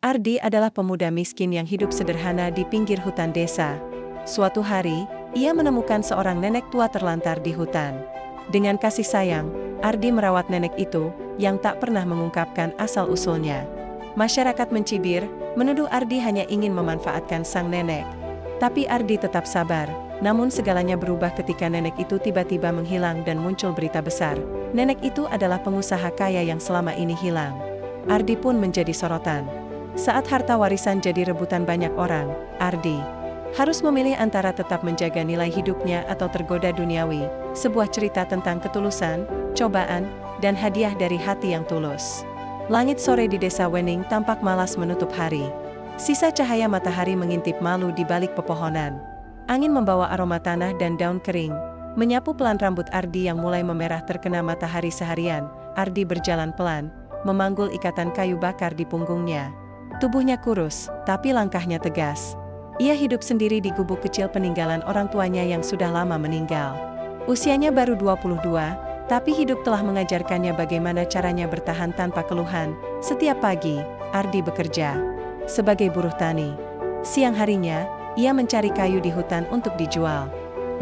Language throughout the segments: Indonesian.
Ardi adalah pemuda miskin yang hidup sederhana di pinggir hutan desa. Suatu hari, ia menemukan seorang nenek tua terlantar di hutan. Dengan kasih sayang, Ardi merawat nenek itu, yang tak pernah mengungkapkan asal-usulnya. Masyarakat mencibir, menuduh Ardi hanya ingin memanfaatkan sang nenek. Tapi Ardi tetap sabar, namun segalanya berubah ketika nenek itu tiba-tiba menghilang dan muncul berita besar. Nenek itu adalah pengusaha kaya yang selama ini hilang. Ardi pun menjadi sorotan. Saat harta warisan jadi rebutan banyak orang, Ardi harus memilih antara tetap menjaga nilai hidupnya atau tergoda duniawi. Sebuah cerita tentang ketulusan, cobaan, dan hadiah dari hati yang tulus. Langit sore di desa Wening tampak malas menutup hari. Sisa cahaya matahari mengintip malu di balik pepohonan. Angin membawa aroma tanah dan daun kering, menyapu pelan rambut Ardi yang mulai memerah terkena matahari seharian. Ardi berjalan pelan, memanggul ikatan kayu bakar di punggungnya. Tubuhnya kurus, tapi langkahnya tegas. Ia hidup sendiri di gubuk kecil peninggalan orang tuanya yang sudah lama meninggal. Usianya baru 22, tapi hidup telah mengajarkannya bagaimana caranya bertahan tanpa keluhan. Setiap pagi, Ardi bekerja sebagai buruh tani. Siang harinya, ia mencari kayu di hutan untuk dijual.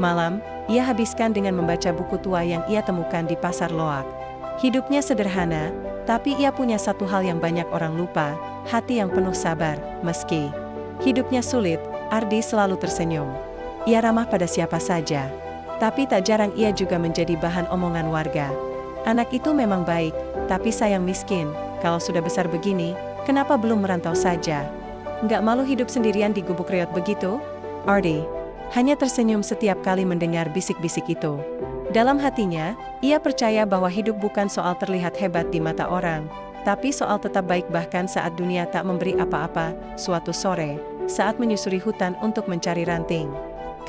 Malam, ia habiskan dengan membaca buku tua yang ia temukan di pasar loak. Hidupnya sederhana, tapi ia punya satu hal yang banyak orang lupa, hati yang penuh sabar. Meski hidupnya sulit, Ardi selalu tersenyum. Ia ramah pada siapa saja. Tapi tak jarang ia juga menjadi bahan omongan warga. Anak itu memang baik, tapi sayang miskin. Kalau sudah besar begini, kenapa belum merantau saja? Nggak malu hidup sendirian di gubuk reot begitu? Ardi hanya tersenyum setiap kali mendengar bisik-bisik itu. Dalam hatinya, ia percaya bahwa hidup bukan soal terlihat hebat di mata orang, tapi soal tetap baik bahkan saat dunia tak memberi apa-apa. Suatu sore, saat menyusuri hutan untuk mencari ranting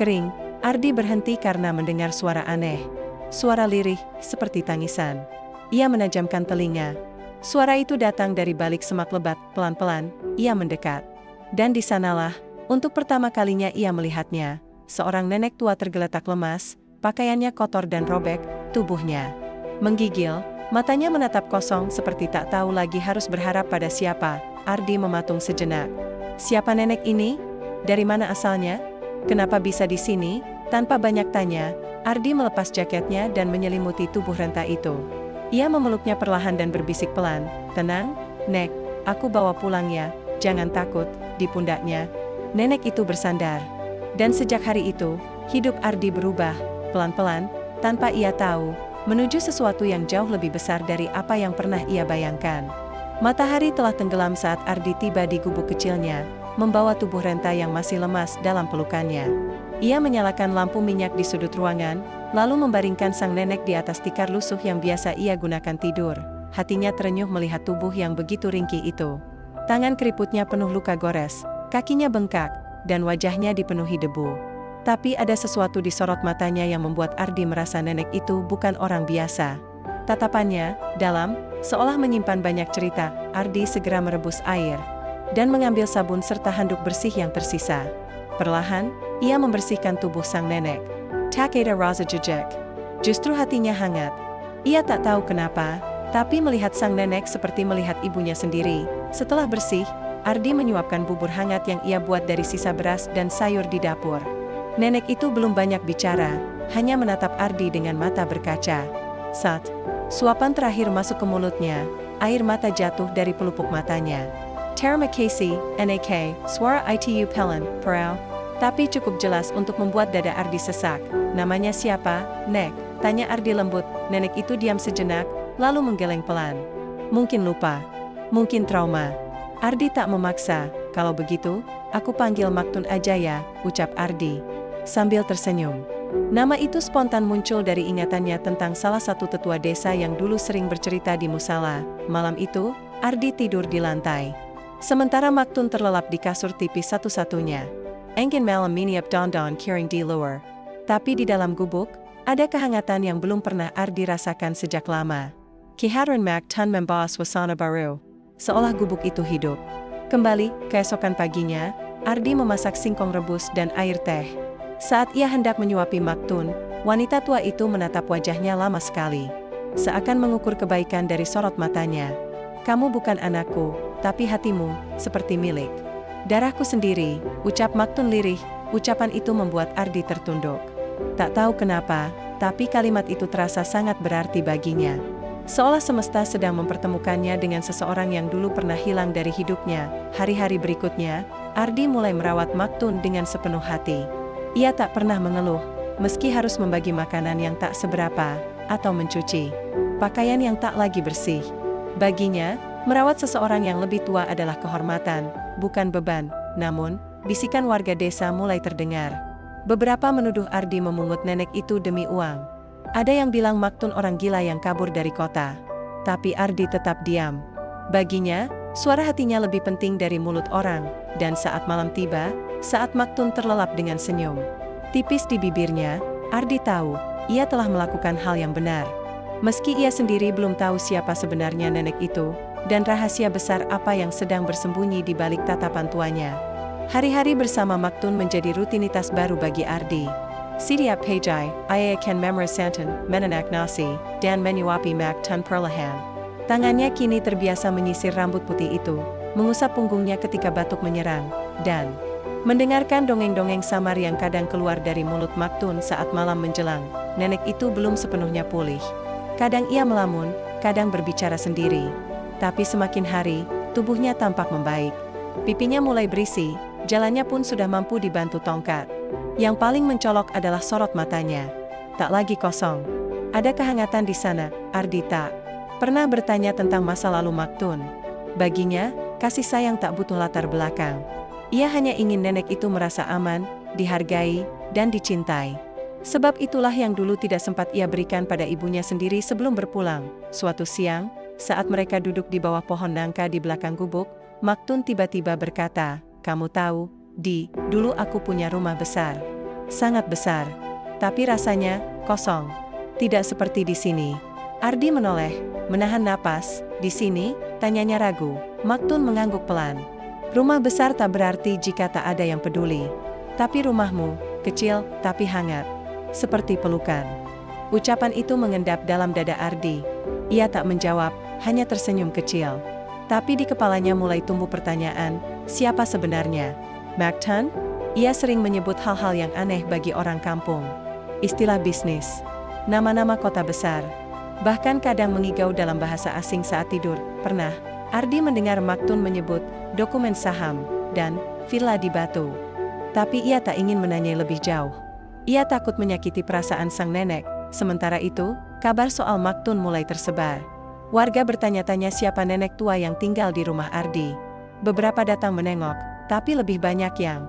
kering, Ardi berhenti karena mendengar suara aneh. Suara lirih, seperti tangisan. Ia menajamkan telinga. Suara itu datang dari balik semak lebat. Pelan-pelan, ia mendekat. Dan di sanalah, untuk pertama kalinya ia melihatnya. Seorang nenek tua tergeletak lemas, pakaiannya kotor dan robek, tubuhnya menggigil, matanya menatap kosong seperti tak tahu lagi harus berharap pada siapa. Ardi mematung sejenak. Siapa nenek ini? Dari mana asalnya? Kenapa bisa di sini? Tanpa banyak tanya, Ardi melepas jaketnya dan menyelimuti tubuh renta itu. Ia memeluknya perlahan dan berbisik pelan, "Tenang, Nek, aku bawa pulang ya, jangan takut." Di pundaknya, nenek itu bersandar. Dan sejak hari itu, hidup Ardi berubah, pelan-pelan, tanpa ia tahu, menuju sesuatu yang jauh lebih besar dari apa yang pernah ia bayangkan. Matahari telah tenggelam saat Ardi tiba di gubuk kecilnya, membawa tubuh renta yang masih lemas dalam pelukannya. Ia menyalakan lampu minyak di sudut ruangan, lalu membaringkan sang nenek di atas tikar lusuh yang biasa ia gunakan tidur. Hatinya terenyuh melihat tubuh yang begitu ringkih itu. Tangan keriputnya penuh luka gores, kakinya bengkak, dan wajahnya dipenuhi debu. Tapi ada sesuatu di sorot matanya yang membuat Ardi merasa nenek itu bukan orang biasa. Tatapannya dalam, seolah menyimpan banyak cerita. Ardi segera merebus air dan mengambil sabun serta handuk bersih yang tersisa. Perlahan, ia membersihkan tubuh sang nenek. Tak ada rasa jejak. Justru hatinya hangat. Ia tak tahu kenapa, tapi melihat sang nenek seperti melihat ibunya sendiri. Setelah bersih, Ardi menyuapkan bubur hangat yang ia buat dari sisa beras dan sayur di dapur. Nenek itu belum banyak bicara, hanya menatap Ardi dengan mata berkaca. Saat suapan terakhir masuk ke mulutnya, air mata jatuh dari pelupuk matanya. Terima kasih, Nek, suara itu pelan, perau. Tapi cukup jelas untuk membuat dada Ardi sesak. Namanya siapa, Nek? Tanya Ardi lembut. Nenek itu diam sejenak, lalu menggeleng pelan. Mungkin lupa. Mungkin trauma. Ardi tak memaksa. Kalau begitu, aku panggil Maktun aja ya, ucap Ardi sambil tersenyum. Nama itu spontan muncul dari ingatannya tentang salah satu tetua desa yang dulu sering bercerita di musala. Malam itu, Ardi tidur di lantai. Sementara Maktun terlelap di kasur tipis satu-satunya. Engin malam miniap don-don kiring di luar. Tapi di dalam gubuk, ada kehangatan yang belum pernah Ardi rasakan sejak lama. Kehadiran Maktun membawa suasana baru. Seolah gubuk itu hidup. Kembali, keesokan paginya, Ardi memasak singkong rebus dan air teh. Saat ia hendak menyuapi Maktun, wanita tua itu menatap wajahnya lama sekali. Seakan mengukur kebaikan dari sorot matanya. "Kamu bukan anakku, tapi hatimu, seperti milik darahku sendiri, ucap Maktun lirih. Ucapan itu membuat Ardi tertunduk. Tak tahu kenapa, tapi kalimat itu terasa sangat berarti baginya. Seolah semesta sedang mempertemukannya dengan seseorang yang dulu pernah hilang dari hidupnya. Hari-hari berikutnya, Ardi mulai merawat Maktun dengan sepenuh hati. Ia tak pernah mengeluh, meski harus membagi makanan yang tak seberapa, atau mencuci pakaian yang tak lagi bersih. Baginya, merawat seseorang yang lebih tua adalah kehormatan, bukan beban. Namun, bisikan warga desa mulai terdengar. Beberapa menuduh Ardi memungut nenek itu demi uang. Ada yang bilang Maktun orang gila yang kabur dari kota. Tapi Ardi tetap diam. Baginya, suara hatinya lebih penting dari mulut orang. Dan saat malam tiba, saat Maktun terlelap dengan senyum tipis di bibirnya, Ardi tahu, ia telah melakukan hal yang benar. Meski ia sendiri belum tahu siapa sebenarnya nenek itu, dan rahasia besar apa yang sedang bersembunyi di balik tatapan tuanya. Hari-hari bersama Maktun menjadi rutinitas baru bagi Ardi. Setiap pagi, ia akan memerasakan menenak nasi, dan menyuapi Maktun perlahan. Tangannya kini terbiasa menyisir rambut putih itu, mengusap punggungnya ketika batuk menyerang, dan mendengarkan dongeng-dongeng samar yang kadang keluar dari mulut Maktun saat malam menjelang. Nenek itu belum sepenuhnya pulih. Kadang ia melamun, kadang berbicara sendiri. Tapi semakin hari, tubuhnya tampak membaik. Pipinya mulai berisi, jalannya pun sudah mampu dibantu tongkat. Yang paling mencolok adalah sorot matanya. Tak lagi kosong. Ada kehangatan di sana. Ardi tak pernah bertanya tentang masa lalu Maktun. Baginya, kasih sayang tak butuh latar belakang. Ia hanya ingin nenek itu merasa aman, dihargai, dan dicintai. Sebab itulah yang dulu tidak sempat ia berikan pada ibunya sendiri sebelum berpulang. Suatu siang, saat mereka duduk di bawah pohon nangka di belakang gubuk, Maktun tiba-tiba berkata, "Kamu tahu, Di, dulu aku punya rumah besar. Sangat besar. Tapi rasanya, kosong. Tidak seperti di sini." Ardi menoleh, menahan napas. "Di sini?" tanyanya ragu. Maktun mengangguk pelan. "Rumah besar tak berarti jika tak ada yang peduli. Tapi rumahmu, kecil, tapi hangat. Seperti pelukan." Ucapan itu mengendap dalam dada Ardi. Ia tak menjawab, hanya tersenyum kecil. Tapi di kepalanya mulai tumbuh pertanyaan, siapa sebenarnya Maktun? Ia sering menyebut hal-hal yang aneh bagi orang kampung. Istilah bisnis, nama-nama kota besar. Bahkan kadang mengigau dalam bahasa asing saat tidur. Pernah, Ardi mendengar Maktun menyebut dokumen saham dan villa di Batu. Tapi ia tak ingin menanyai lebih jauh. Ia takut menyakiti perasaan sang nenek. Sementara itu, kabar soal Maktun mulai tersebar. Warga bertanya-tanya siapa nenek tua yang tinggal di rumah Ardi. Beberapa datang menengok, tapi lebih banyak yang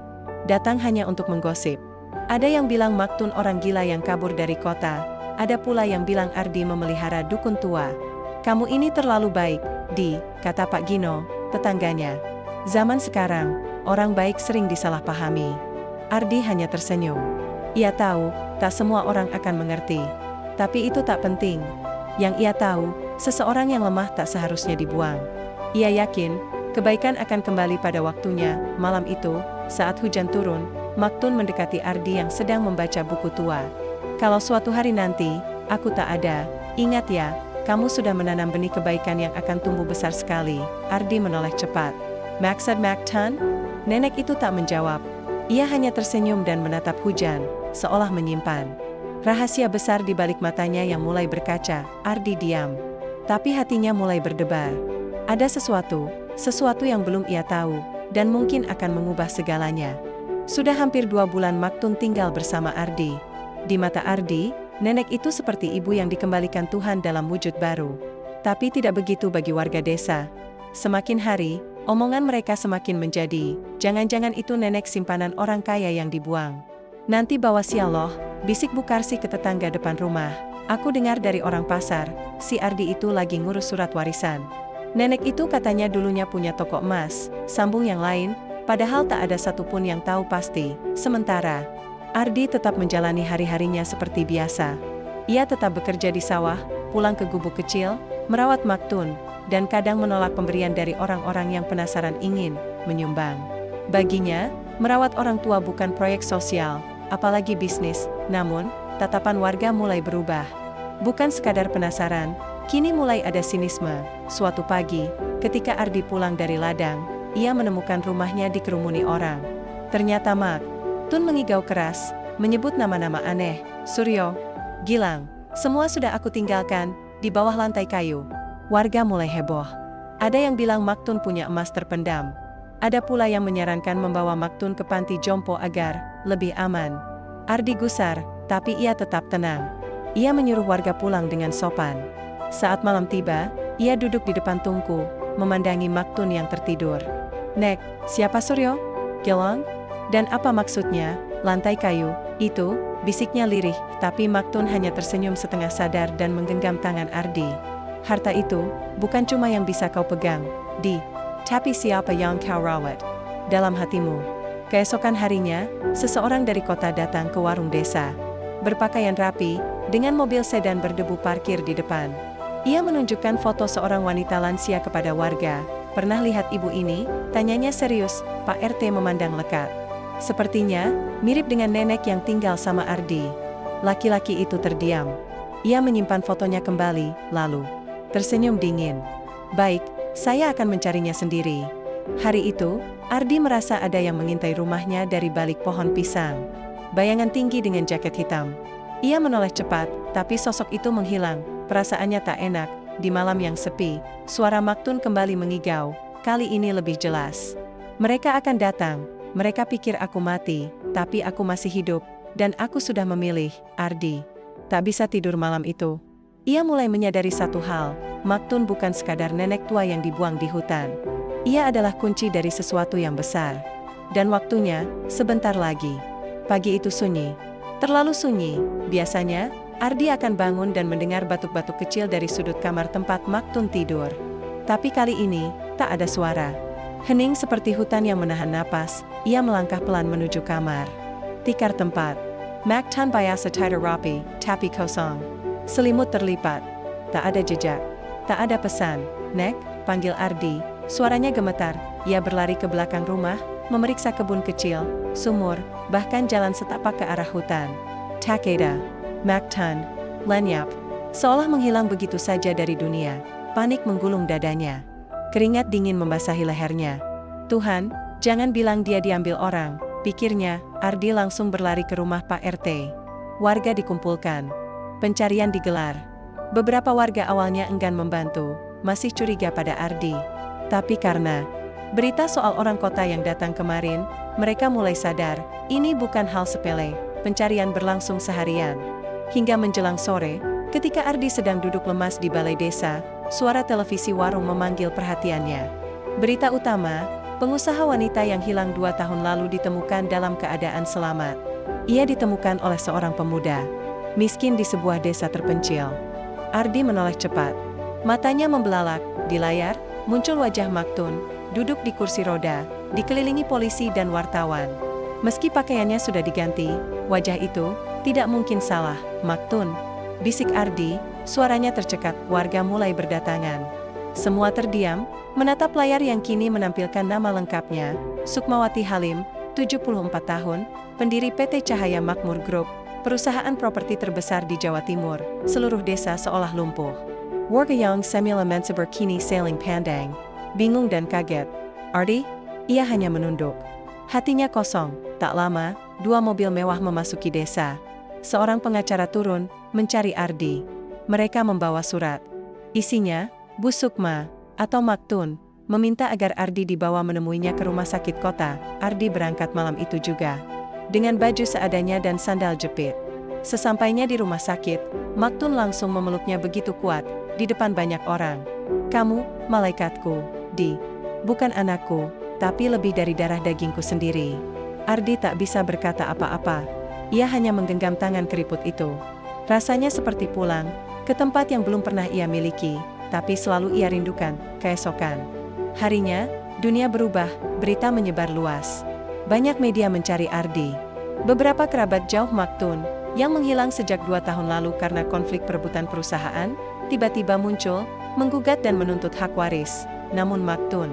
datang hanya untuk menggosip. Ada yang bilang Maktun orang gila yang kabur dari kota. Ada pula yang bilang Ardi memelihara dukun tua. "Kamu ini terlalu baik, Di," kata Pak Gino, tetangganya. "Zaman sekarang, orang baik sering disalahpahami." Ardi hanya tersenyum. Ia tahu, tak semua orang akan mengerti. Tapi itu tak penting. Yang ia tahu, seseorang yang lemah tak seharusnya dibuang. Ia yakin, kebaikan akan kembali pada waktunya. Malam itu, saat hujan turun, Maktun mendekati Ardi yang sedang membaca buku tua. "Kalau suatu hari nanti, aku tak ada, ingat ya, kamu sudah menanam benih kebaikan yang akan tumbuh besar sekali." Ardi menoleh cepat. "Maksud Maktun?" Nenek itu tak menjawab. Ia hanya tersenyum dan menatap hujan, seolah menyimpan rahasia besar di balik matanya yang mulai berkaca. Ardi diam. Tapi hatinya mulai berdebar. Ada sesuatu yang belum ia tahu, dan mungkin akan mengubah segalanya. Sudah hampir 2 bulan Maktun tinggal bersama Ardi. Di mata Ardi, nenek itu seperti ibu yang dikembalikan Tuhan dalam wujud baru. Tapi tidak begitu bagi warga desa. Semakin hari, omongan mereka semakin menjadi, jangan-jangan itu nenek simpanan orang kaya yang dibuang. "Nanti bawa sialoh," bisik Bukarsi ke tetangga depan rumah. "Aku dengar dari orang pasar, si Ardi itu lagi ngurus surat warisan. Nenek itu katanya dulunya punya toko emas," sambung yang lain, padahal tak ada satupun yang tahu pasti. Sementara, Ardi tetap menjalani hari-harinya seperti biasa. Ia tetap bekerja di sawah, pulang ke gubuk kecil, merawat Maktun, dan kadang menolak pemberian dari orang-orang yang penasaran ingin menyumbang. Baginya, merawat orang tua bukan proyek sosial, apalagi bisnis. Namun, tatapan warga mulai berubah. Bukan sekadar penasaran, Kini mulai ada sinisme. Suatu pagi, ketika Ardi pulang dari ladang, ia menemukan rumahnya dikerumuni orang. Ternyata Mak Tun mengigau keras, menyebut nama-nama aneh. Suryo, Gilang, semua sudah aku tinggalkan, di bawah lantai kayu. Warga mulai heboh. Ada yang bilang Mak Tun punya emas terpendam. Ada pula yang menyarankan membawa Mak Tun ke panti jompo agar lebih aman. Ardi gusar, tapi ia tetap tenang. Ia menyuruh warga pulang dengan sopan. Saat malam tiba, ia duduk di depan tungku, memandangi Mak Tun yang tertidur. Nek, siapa Suryo? Gilang? Dan apa maksudnya, lantai kayu, itu? Bisiknya lirih, tapi Mak Tun hanya tersenyum setengah sadar dan menggenggam tangan Ardi. Harta itu, bukan cuma yang bisa kau pegang, tapi siapa yang kau rawat dalam hatimu. Keesokan harinya, seseorang dari kota datang ke warung desa. Berpakaian rapi, dengan mobil sedan berdebu parkir di depan. Ia menunjukkan foto seorang wanita lansia kepada warga. Pernah lihat ibu ini? Tanyanya serius. Pak RT memandang lekat. Sepertinya, mirip dengan nenek yang tinggal sama Ardi. Laki-laki itu terdiam. Ia menyimpan fotonya kembali, lalu tersenyum dingin. Baik, saya akan mencarinya sendiri. Hari itu, Ardi merasa ada yang mengintai rumahnya dari balik pohon pisang. Bayangan tinggi dengan jaket hitam. Ia menoleh cepat, tapi sosok itu menghilang. Perasaannya tak enak. Di malam yang sepi, suara Mak Tun kembali mengigau. Kali ini lebih jelas. Mereka akan datang. Mereka pikir aku mati, tapi aku masih hidup, dan aku sudah memilih. Ardi tak bisa tidur malam itu. Ia mulai menyadari satu hal, Mak Tun bukan sekadar nenek tua yang dibuang di hutan. Ia adalah kunci dari sesuatu yang besar. Dan waktunya, sebentar lagi. Pagi itu sunyi. Terlalu sunyi. Biasanya, Ardi akan bangun dan mendengar batuk-batuk kecil dari sudut kamar tempat Mak Tun tidur. Tapi kali ini, tak ada suara. Hening seperti hutan yang menahan napas, ia melangkah pelan menuju kamar. Tikar tempat. Mak Tun biasa tidur rapi, tapi kosong. Selimut terlipat. Tak ada jejak. Tak ada pesan. Nek, panggil Ardi. Suaranya gemetar. Ia berlari ke belakang rumah, memeriksa kebun kecil, sumur, bahkan jalan setapak ke arah hutan. Takeda. Mak Tun. Lenyap. Seolah menghilang begitu saja dari dunia. Panik menggulung dadanya. Keringat dingin membasahi lehernya. Tuhan, jangan bilang dia diambil orang, pikirnya. Ardi langsung berlari ke rumah Pak RT. Warga dikumpulkan. Pencarian digelar. Beberapa warga awalnya enggan membantu, masih curiga pada Ardi. Tapi karena berita soal orang kota yang datang kemarin, mereka mulai sadar, ini bukan hal sepele. Pencarian berlangsung seharian. Hingga menjelang sore, ketika Ardi sedang duduk lemas di balai desa, suara televisi warung memanggil perhatiannya. Berita utama, pengusaha wanita yang hilang 2 tahun lalu ditemukan dalam keadaan selamat. Ia ditemukan oleh seorang pemuda miskin di sebuah desa terpencil. Ardi menoleh cepat. Matanya membelalak. Di layar, muncul wajah Mak Tun, duduk di kursi roda, dikelilingi polisi dan wartawan. Meski pakaiannya sudah diganti, wajah itu tidak mungkin salah. Mak Tun, bisik Ardi, suaranya tercekat. Warga mulai berdatangan. Semua terdiam, menatap layar yang kini menampilkan nama lengkapnya, Sukmawati Halim, 74 tahun, pendiri PT Cahaya Makmur Group, perusahaan properti terbesar di Jawa Timur. Seluruh desa seolah lumpuh. Warga yang semula mensabar kini saling pandang, bingung dan kaget. Ardi? Ia hanya menunduk. Hatinya kosong. Tak lama, 2 mobil mewah memasuki desa. Seorang pengacara turun, mencari Ardi. Mereka membawa surat. Isinya, Bu Sukma, atau Mak Tun, meminta agar Ardi dibawa menemuinya ke rumah sakit kota. Ardi berangkat malam itu juga. Dengan baju seadanya dan sandal jepit. Sesampainya di rumah sakit, Mak Tun langsung memeluknya begitu kuat, di depan banyak orang. Kamu, malaikatku, bukan anakku, tapi lebih dari darah dagingku sendiri. Ardi tak bisa berkata apa-apa. Ia hanya menggenggam tangan keriput itu. Rasanya seperti pulang, ke tempat yang belum pernah ia miliki, tapi selalu ia rindukan. Keesokan harinya, dunia berubah, berita menyebar luas. Banyak media mencari Ardi. Beberapa kerabat jauh Mak Tun, yang menghilang sejak 2 tahun lalu karena konflik perebutan perusahaan, tiba-tiba muncul, menggugat dan menuntut hak waris. Namun Mak Tun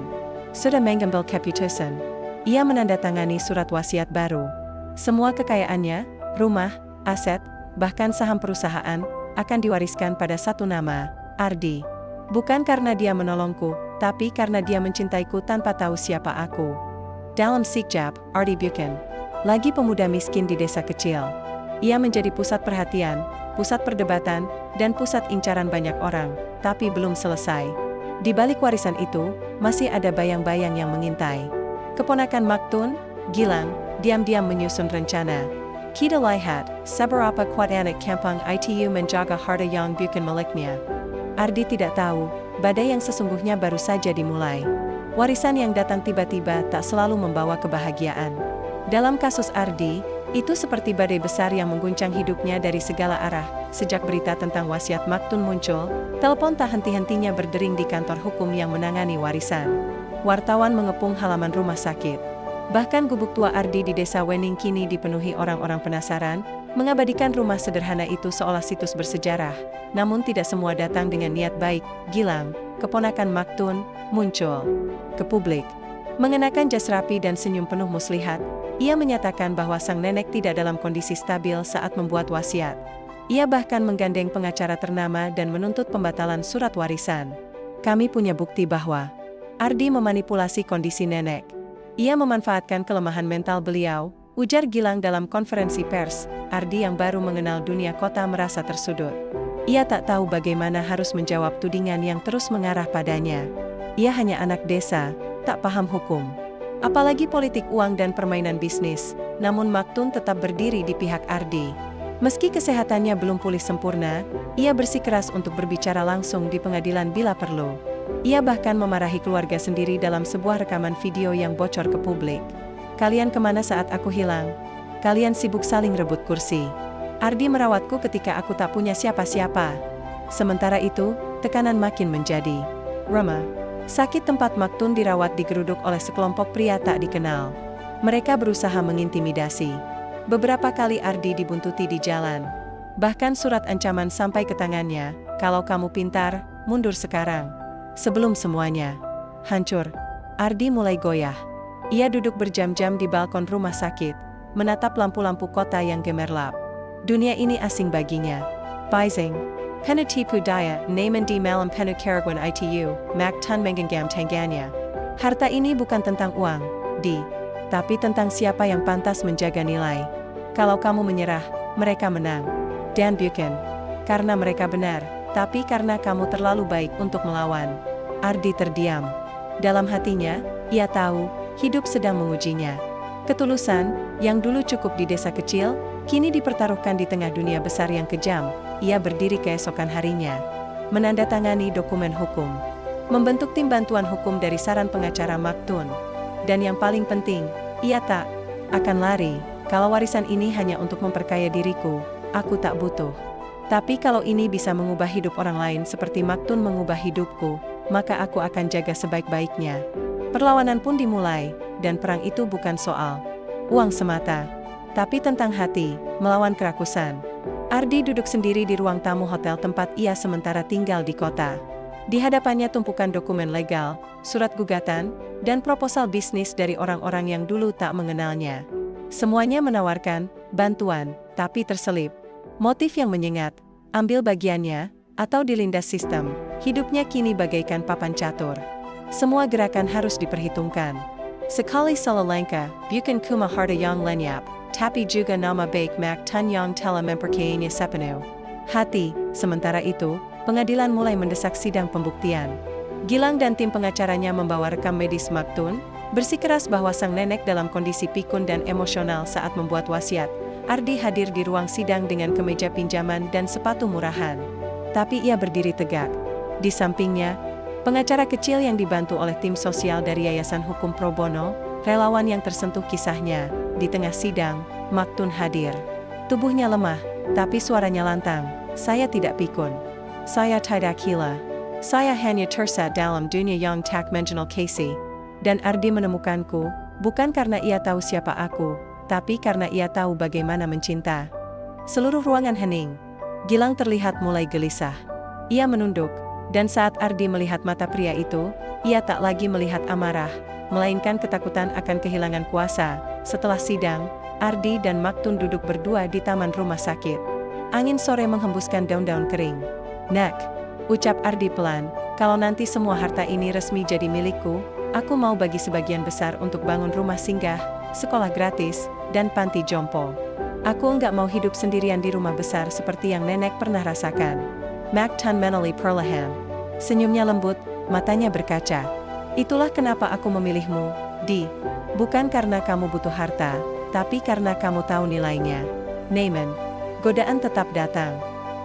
sudah mengambil keputusan. Ia menandatangani surat wasiat baru. Semua kekayaannya, rumah, aset, bahkan saham perusahaan, akan diwariskan pada satu nama, Ardi. Bukan karena dia menolongku, tapi karena dia mencintaiku tanpa tahu siapa aku. Dalam sekejap, Ardi Buchan, lagi pemuda miskin di desa kecil. Ia menjadi pusat perhatian, pusat perdebatan, dan pusat incaran banyak orang, tapi belum selesai. Di balik warisan itu, masih ada bayang-bayang yang mengintai. Keponakan Maktun, Gilang, diam-diam menyusun rencana. Kita lihat, seberapa kuat anak kampung itu menjaga harta yang bukan miliknya. Ardi tidak tahu, badai yang sesungguhnya baru saja dimulai. Warisan yang datang tiba-tiba tak selalu membawa kebahagiaan. Dalam kasus Ardi, itu seperti badai besar yang mengguncang hidupnya dari segala arah. Sejak berita tentang wasiat Maktun muncul, telepon tak henti-hentinya berdering di kantor hukum yang menangani warisan. Wartawan mengepung halaman rumah sakit. Bahkan gubuk tua Ardi di desa Wening kini dipenuhi orang-orang penasaran, mengabadikan rumah sederhana itu seolah situs bersejarah. Namun tidak semua datang dengan niat baik. Gilang, keponakan Maktun, muncul ke publik. Mengenakan jas rapi dan senyum penuh muslihat, ia menyatakan bahwa sang nenek tidak dalam kondisi stabil saat membuat wasiat. Ia bahkan menggandeng pengacara ternama dan menuntut pembatalan surat warisan. Kami punya bukti bahwa Ardi memanipulasi kondisi nenek. Ia memanfaatkan kelemahan mental beliau, ujar Gilang dalam konferensi pers. Ardi yang baru mengenal dunia kota merasa tersudut. Ia tak tahu bagaimana harus menjawab tudingan yang terus mengarah padanya. Ia hanya anak desa, tak paham hukum. Apalagi politik uang dan permainan bisnis, namun Maktun tetap berdiri di pihak Ardi. Meski kesehatannya belum pulih sempurna, ia bersikeras untuk berbicara langsung di pengadilan bila perlu. Ia bahkan memarahi keluarga sendiri dalam sebuah rekaman video yang bocor ke publik. Kalian kemana saat aku hilang? Kalian sibuk saling rebut kursi. Ardi merawatku ketika aku tak punya siapa-siapa. Sementara itu, tekanan makin menjadi remah. Sakit tempat Maktun dirawat digeruduk oleh sekelompok pria tak dikenal. Mereka berusaha mengintimidasi. Beberapa kali Ardi dibuntuti di jalan. Bahkan surat ancaman sampai ke tangannya, kalau kamu pintar, mundur sekarang. Sebelum semuanya hancur, Ardi mulai goyah. Ia duduk berjam-jam di balkon rumah sakit, menatap lampu-lampu kota yang gemerlap. Dunia ini asing baginya. Paising, penuh tipu daya, naman di malam penuh keraguan itu, Maktun menggenggam tangannya. Harta ini bukan tentang uang, tapi tentang siapa yang pantas menjaga nilai. Kalau kamu menyerah, mereka menang. Dan Buchan, karena mereka benar, tapi karena kamu terlalu baik untuk melawan. Ardi terdiam. Dalam hatinya, ia tahu, hidup sedang mengujinya. Ketulusan, yang dulu cukup di desa kecil, kini dipertaruhkan di tengah dunia besar yang kejam. Ia berdiri keesokan harinya, menandatangani dokumen hukum, membentuk tim bantuan hukum dari saran pengacara Maktun. Dan yang paling penting, ia tak akan lari. Kalau warisan ini hanya untuk memperkaya diriku, aku tak butuh. Tapi kalau ini bisa mengubah hidup orang lain seperti Maktun mengubah hidupku, maka aku akan jaga sebaik-baiknya. Perlawanan pun dimulai, dan perang itu bukan soal uang semata, tapi tentang hati, melawan kerakusan. Ardi duduk sendiri di ruang tamu hotel tempat ia sementara tinggal di kota. Di hadapannya tumpukan dokumen legal, surat gugatan, dan proposal bisnis dari orang-orang yang dulu tak mengenalnya. Semuanya menawarkan bantuan, tapi terselip motif yang menyengat, ambil bagiannya, atau dilindas sistem. Hidupnya kini bagaikan papan catur. Semua gerakan harus diperhitungkan. Sekali salah langkah, bukan cuma harta yang lenyap, tapi juga nama baik Maktun yang telah memperkayainya sepenuh hati. Sementara itu, pengadilan mulai mendesak sidang pembuktian. Gilang dan tim pengacaranya membawa rekam medis Maktun, bersikeras bahwa sang nenek dalam kondisi pikun dan emosional saat membuat wasiat. Ardi hadir di ruang sidang dengan kemeja pinjaman dan sepatu murahan. Tapi ia berdiri tegak. Di sampingnya, pengacara kecil yang dibantu oleh tim sosial dari Yayasan Hukum Pro Bono, relawan yang tersentuh kisahnya. Di tengah sidang, Maktun hadir. Tubuhnya lemah, tapi suaranya lantang. Saya tidak pikun. Saya tidak gila. Saya hanya tersesat dalam dunia yang tak mengenal kasih. Dan Ardi menemukanku, bukan karena ia tahu siapa aku, tapi karena ia tahu bagaimana mencinta. Seluruh ruangan hening. Gilang terlihat mulai gelisah. Ia menunduk, dan saat Ardi melihat mata pria itu, ia tak lagi melihat amarah, melainkan ketakutan akan kehilangan kuasa. Setelah sidang, Ardi dan Maktun duduk berdua di taman rumah sakit. Angin sore menghembuskan daun-daun kering. Nak, Ucap Ardi pelan, kalau nanti semua harta ini resmi jadi milikku, aku mau bagi sebagian besar untuk bangun rumah singgah, sekolah gratis, dan panti jompo. Aku enggak mau hidup sendirian di rumah besar seperti yang nenek pernah rasakan. Mactan Manali Perlahan. Senyumnya lembut, matanya berkaca. Itulah kenapa aku memilihmu, Di. Bukan karena kamu butuh harta, tapi karena kamu tahu nilainya. Naaman. Godaan tetap datang.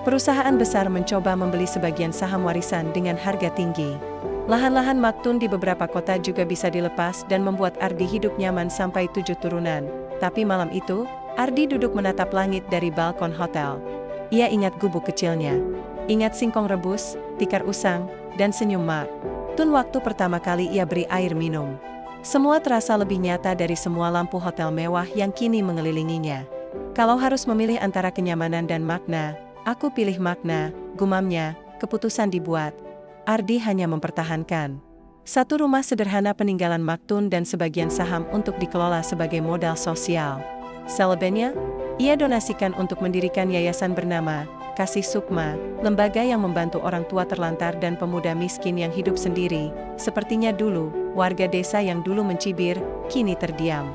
Perusahaan besar mencoba membeli sebagian saham warisan dengan harga tinggi. Lahan-lahan Maktun di beberapa kota juga bisa dilepas dan membuat Ardi hidup nyaman sampai 7 turunan. Tapi malam itu, Ardi duduk menatap langit dari balkon hotel. Ia ingat gubuk kecilnya. Ingat singkong rebus, tikar usang, dan senyum Mak. Tun waktu pertama kali ia beri air minum. Semua terasa lebih nyata dari semua lampu hotel mewah yang kini mengelilinginya. Kalau harus memilih antara kenyamanan dan makna, aku pilih makna, gumamnya, keputusan dibuat. Ardi hanya mempertahankan satu rumah sederhana peninggalan Maktun dan sebagian saham untuk dikelola sebagai modal sosial. Selebihnya, ia donasikan untuk mendirikan yayasan bernama Kasih Sukma, lembaga yang membantu orang tua terlantar dan pemuda miskin yang hidup sendiri. Sepertinya dulu, warga desa yang dulu mencibir, kini terdiam.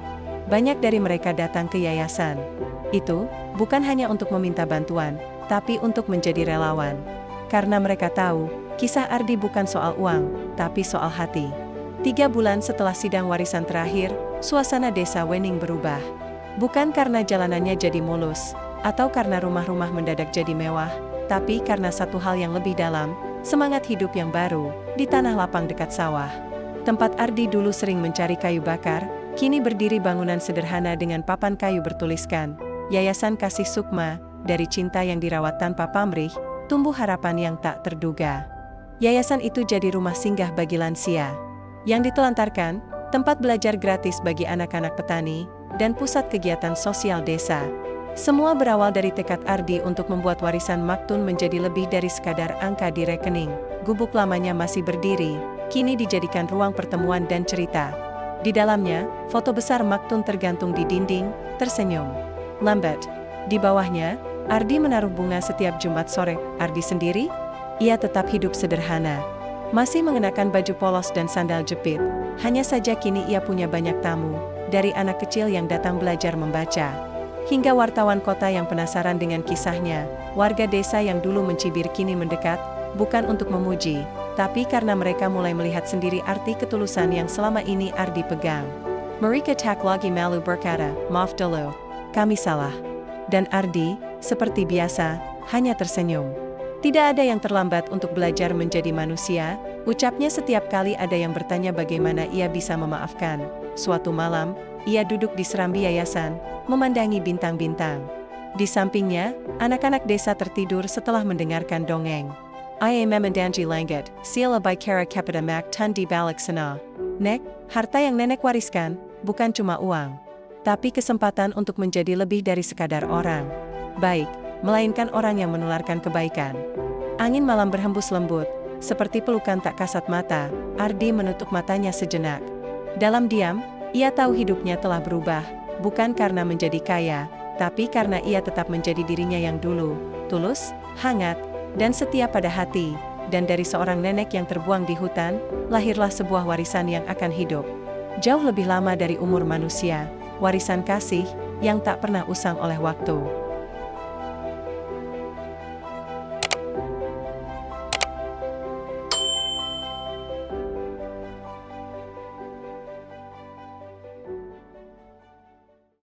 Banyak dari mereka datang ke yayasan itu, bukan hanya untuk meminta bantuan, tapi untuk menjadi relawan. Karena mereka tahu, kisah Ardi bukan soal uang, tapi soal hati. 3 bulan setelah sidang warisan terakhir, suasana desa Wening berubah. Bukan karena jalanannya jadi mulus, atau karena rumah-rumah mendadak jadi mewah, tapi karena satu hal yang lebih dalam, semangat hidup yang baru, di tanah lapang dekat sawah. Tempat Ardi dulu sering mencari kayu bakar, kini berdiri bangunan sederhana dengan papan kayu bertuliskan, Yayasan Kasih Sukma, dari cinta yang dirawat tanpa pamrih, tumbuh harapan yang tak terduga. Yayasan itu jadi rumah singgah bagi lansia yang ditelantarkan, tempat belajar gratis bagi anak-anak petani, dan pusat kegiatan sosial desa. Semua berawal dari tekad Ardi untuk membuat warisan Maktun menjadi lebih dari sekadar angka di rekening. Gubuk lamanya masih berdiri, kini dijadikan ruang pertemuan dan cerita. Di dalamnya, foto besar Maktun tergantung di dinding, tersenyum lambat. Di bawahnya, Ardi menaruh bunga setiap Jumat sore. Ardi sendiri? Ia tetap hidup sederhana. Masih mengenakan baju polos dan sandal jepit. Hanya saja kini ia punya banyak tamu, dari anak kecil yang datang belajar membaca, hingga wartawan kota yang penasaran dengan kisahnya. Warga desa yang dulu mencibir kini mendekat, bukan untuk memuji, tapi karena mereka mulai melihat sendiri arti ketulusan yang selama ini Ardi pegang. Mereka tak lagi malu berkata, "Maaf dulu, kami salah." Dan Ardi, seperti biasa, hanya tersenyum. Tidak ada yang terlambat untuk belajar menjadi manusia, ucapnya setiap kali ada yang bertanya bagaimana ia bisa memaafkan. Suatu malam, ia duduk di serambi yayasan, memandangi bintang-bintang. Di sampingnya, anak-anak desa tertidur setelah mendengarkan dongeng. Ia memandangi langit, sila bicara kepada Mak Tun di balik sana. Nek, harta yang nenek wariskan, bukan cuma uang, tapi kesempatan untuk menjadi lebih dari sekadar orang baik, melainkan orang yang menularkan kebaikan. Angin malam berhembus lembut, seperti pelukan tak kasat mata. Ardi menutup matanya sejenak. Dalam diam, ia tahu hidupnya telah berubah, bukan karena menjadi kaya, tapi karena ia tetap menjadi dirinya yang dulu, tulus, hangat, dan setia pada hati. Dan dari seorang nenek yang terbuang di hutan, lahirlah sebuah warisan yang akan hidup jauh lebih lama dari umur manusia, warisan kasih yang tak pernah usang oleh waktu.